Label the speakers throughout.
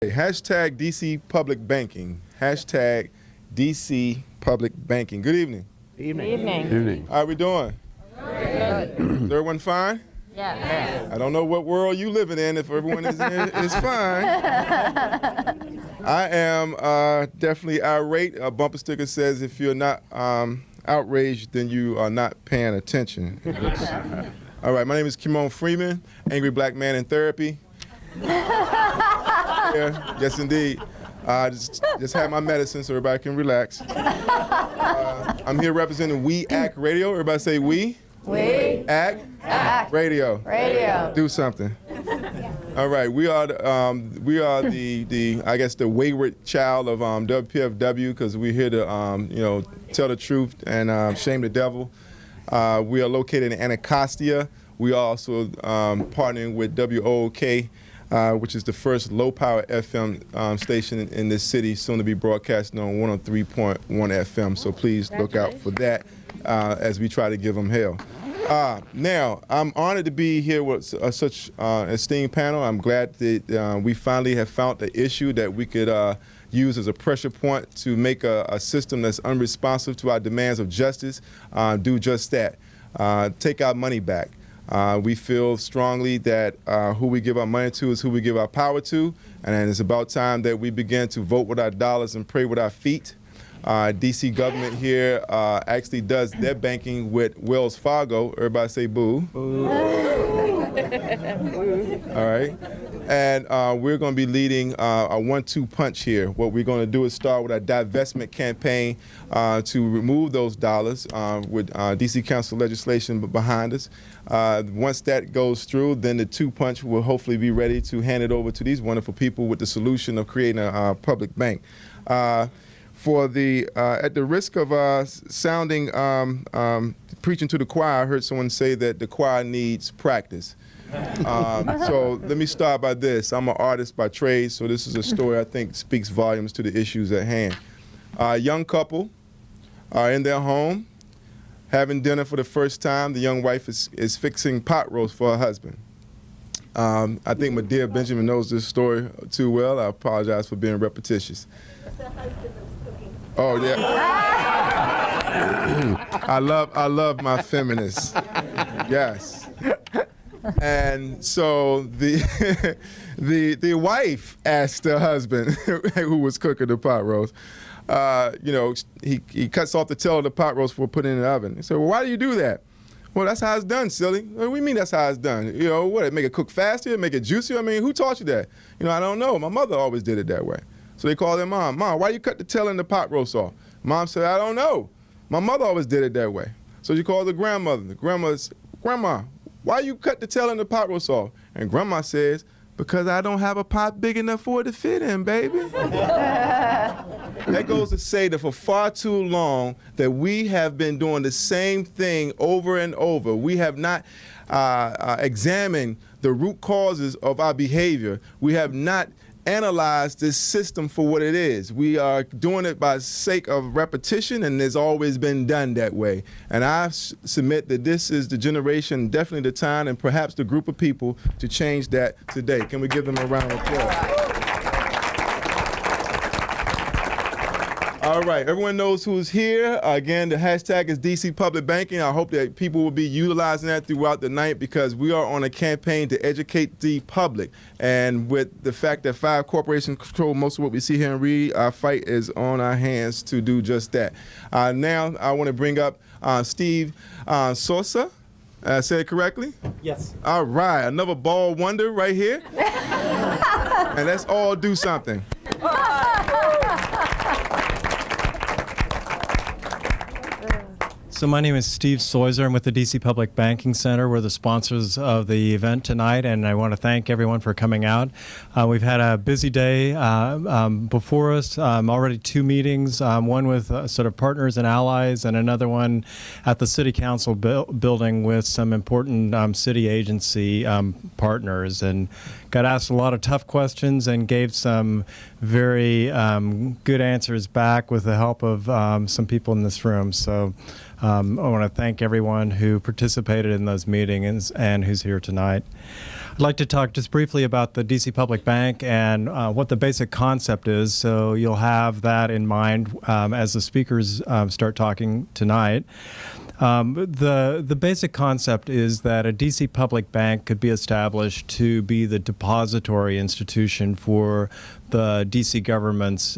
Speaker 1: Hashtag DC Public Banking. Hashtag DC Public Banking. Good evening.
Speaker 2: Evening.
Speaker 3: Evening.
Speaker 1: How are we doing?
Speaker 2: Good.
Speaker 1: Is everyone fine?
Speaker 2: Yeah.
Speaker 1: I don't know what world you living in if everyone is fine. I am definitely irate. A bumper sticker says if you're not outraged, then you are not paying attention. All right, my name is Kimon Freeman, Angry Black Man in Therapy. Yeah, yes, indeed. Just had my medicine so everybody can relax. I'm here representing We Act Radio. Everybody say we.
Speaker 2: We
Speaker 1: Act Radio. Do something. All right, we are the I guess the wayward child of WPFW because we're here to tell the truth and shame the devil. We are located in Anacostia. We are also partnering with WOOK, which is the first low-power FM station in this city, soon to be broadcasting on 103.1 FM. So please look out for that as we try to give them hell. Now, I'm honored to be here with such an esteemed panel. I'm glad that we finally have found the issue that we could use as a pressure point to make a system that's unresponsive to our demands of justice do just that, take our money back. We feel strongly that who we give our money to is who we give our power to, and it's about time that we begin to vote with our dollars and pray with our feet. DC government here actually does their banking with Wells Fargo. Everybody say boo. Boo. All right. And we're going to be leading a 1-2 punch here. What we're going to do is start with a divestment campaign to remove those dollars with DC Council legislation behind us. Once that goes through, then the 2-punch will hopefully be ready to hand it over to these wonderful people with the solution of creating a public bank. For the at the risk of sounding preaching to the choir, I heard someone say that the choir needs practice. So let me start by this. I'm an artist by trade, so this is a story I think speaks volumes to the issues at hand. A young couple are in their home having dinner for the first time. The young wife is fixing pot roast for her husband. I think my dear Benjamin knows this story too well. I apologize for being repetitious. Oh yeah. I love my feminists. Yes. And so the wife asked the husband who was cooking the pot roast, he cuts off the tail of the pot roast before putting it in the oven. He said, well, why do you do that? Well, that's how it's done, silly. What do you mean that's how it's done? What, make it cook faster, make it juicier? I mean, who taught you that? I don't know. My mother always did it that way. So they called their mom. Mom, why you cut the tail in the pot roast off? Mom said, I don't know. My mother always did it that way. So she called the grandmother. The grandmother said, Grandma, why you cut the tail in the pot roast off? And Grandma says, because I don't have a pot big enough for it to fit in, baby. That goes to say that for far too long that we have been doing the same thing over and over. We have not examined the root causes of our behavior. We have not analyze this system for what it is. We are doing it by sake of repetition, and it's always been done that way. And I submit that this is the generation, definitely the time, and perhaps the group of people to change that today. Can we give them a round of applause? All right, everyone knows who's here. Again, the hashtag is DC Public Banking. I hope that people will be utilizing that throughout the night because we are on a campaign to educate the public. And with the fact that 5 corporations control most of what we see here and read, our fight is on our hands to do just that. Now, I want to bring up Steve Sosa. Say it correctly?
Speaker 4: Yes.
Speaker 1: All right, another ball wonder right here. And let's all do something.
Speaker 4: So my name is Steve Soiser. I'm with the DC Public Banking Center. We're the sponsors of the event tonight, and I want to thank everyone for coming out. We've had a busy day before us, already 2 meetings, one with sort of partners and allies, and another one at the City Council building with some important city agency partners, and got asked a lot of tough questions and gave some very good answers back with the help of some people in this room. So I want to thank everyone who participated in those meetings and who's here tonight. I'd like to talk just briefly about the DC Public Bank and what the basic concept is, so you'll have that in mind as the speakers start talking tonight. The basic concept is that a DC Public Bank could be established to be the depository institution for the DC government's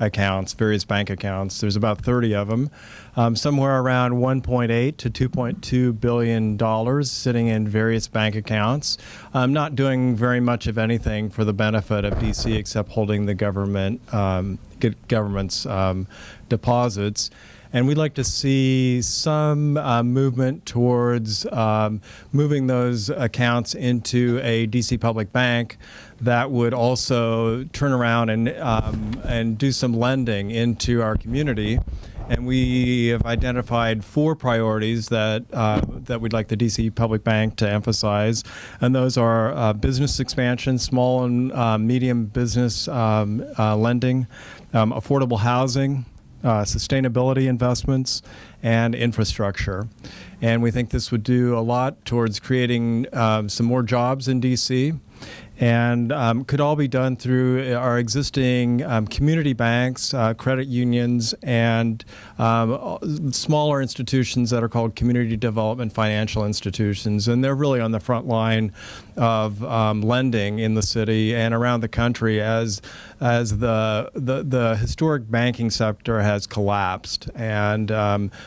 Speaker 4: accounts, various bank accounts. There's about 30 of them, somewhere around $1.8 to $2.2 billion sitting in various bank accounts, not doing very much of anything for the benefit of DC except holding the government's deposits. And we'd like to see some movement towards moving those accounts into a DC Public Bank that would also turn around and do some lending into our community. And we have identified 4 priorities that we'd like the DC Public Bank to emphasize, and those are business expansion, small and medium business lending, affordable housing, sustainability investments, and infrastructure. And we think this would do a lot towards creating some more jobs in DC, and could all be done through our existing community banks, credit unions, and smaller institutions that are called community development financial institutions. And they're really on the front line of lending in the city and around the country as the historic banking sector has collapsed, and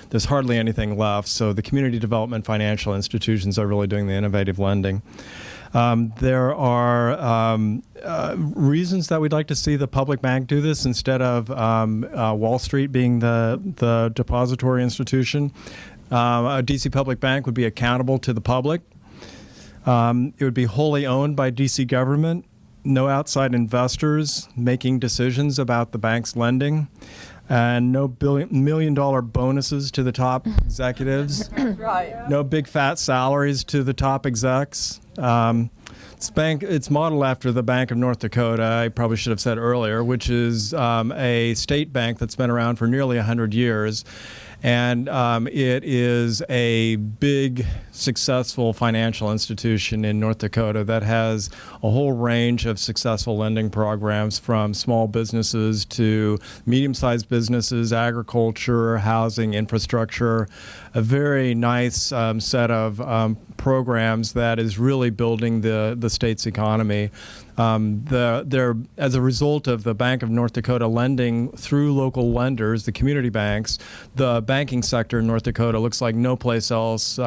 Speaker 4: there's hardly anything left. So the community development financial institutions are really doing the innovative lending. There are reasons that we'd like to see the public bank do this instead of Wall Street being the depository institution. A DC Public Bank would be accountable to the public. It would be wholly owned by DC government, no outside investors making decisions about the bank's lending, and no million-dollar bonuses to the top executives.
Speaker 2: Right.
Speaker 4: No big fat salaries to the top execs. It's modeled after the Bank of North Dakota, I probably should have said earlier, which is a state bank that's been around for nearly 100 years. And it is a big, successful financial institution in North Dakota that has a whole range of successful lending programs, from small businesses to medium-sized businesses, agriculture, housing, infrastructure. A very nice set of programs that is really building the state's economy. As a result of the Bank of North Dakota lending through local lenders, the community banks, the banking sector in North Dakota looks like no place else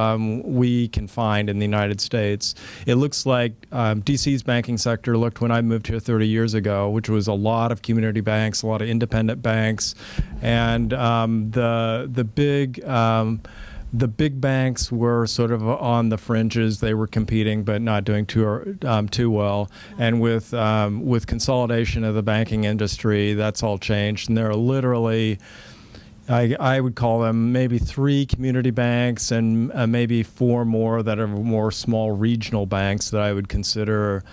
Speaker 4: we can find in the United States. It looks like DC's banking sector looked when I moved here 30 years ago, which was a lot of community banks, a lot of independent banks, and the big banks were sort of on the fringes. They were competing, but not doing too well. And with consolidation of the banking industry, that's all changed. And there are literally, I would call them maybe 3 community banks and maybe 4 more that are more small regional banks that I would consider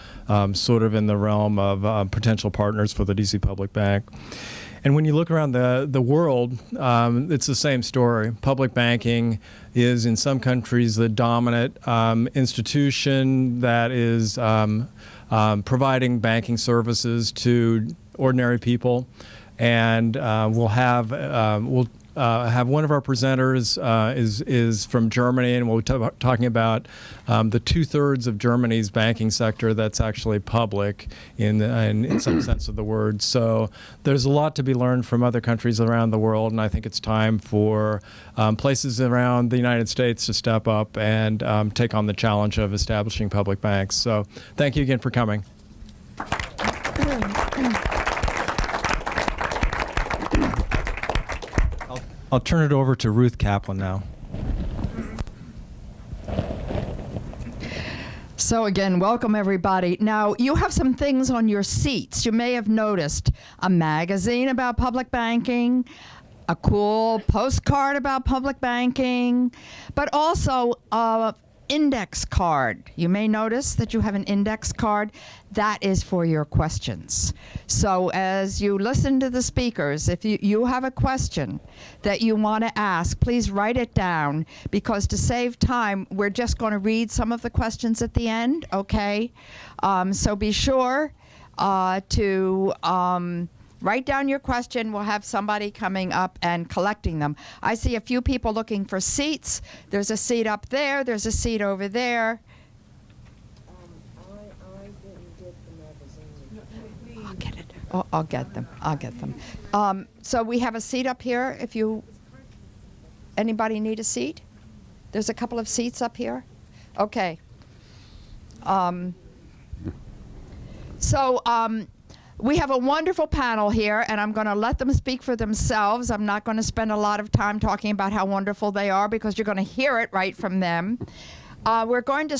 Speaker 4: sort of in the realm of potential partners for the DC Public Bank. And when you look around the world, it's the same story. Public banking is, in some countries, the dominant institution that is providing banking services to ordinary people. And we'll have one of our presenters is from Germany, and we'll be talking about the 2/3 of Germany's banking sector that's actually public in some sense of the word. So there's a lot to be learned from other countries around the world, and I think it's time for places around the United States to step up and take on the challenge of establishing public banks. So thank you again for coming. I'll turn it over to Ruth Kaplan now.
Speaker 2: So again, welcome everybody. Now, you have some things on your seats. You may have noticed a magazine about public banking, a cool postcard about public banking, but also index card. You may notice that you have an index card. That is for your questions. So as you listen to the speakers, if you have a question that you want to ask, please write it down, because to save time, we're just going to read some of the questions at the end, okay? So be sure to write down your question. We'll have somebody coming up and collecting them. I see a few people looking for seats. There's a seat up there. There's a seat over there.
Speaker 3: I didn't get the magazine.
Speaker 2: I'll get it. Oh, I'll get them. I'll get them. So we have a seat up here. If you, anybody need a seat? There's a couple of seats up here. Okay. We have a wonderful panel here, and I'm going to let them speak for themselves. I'm not going to spend a lot of time talking about how wonderful they are, because you're going to hear it right from them. We're going to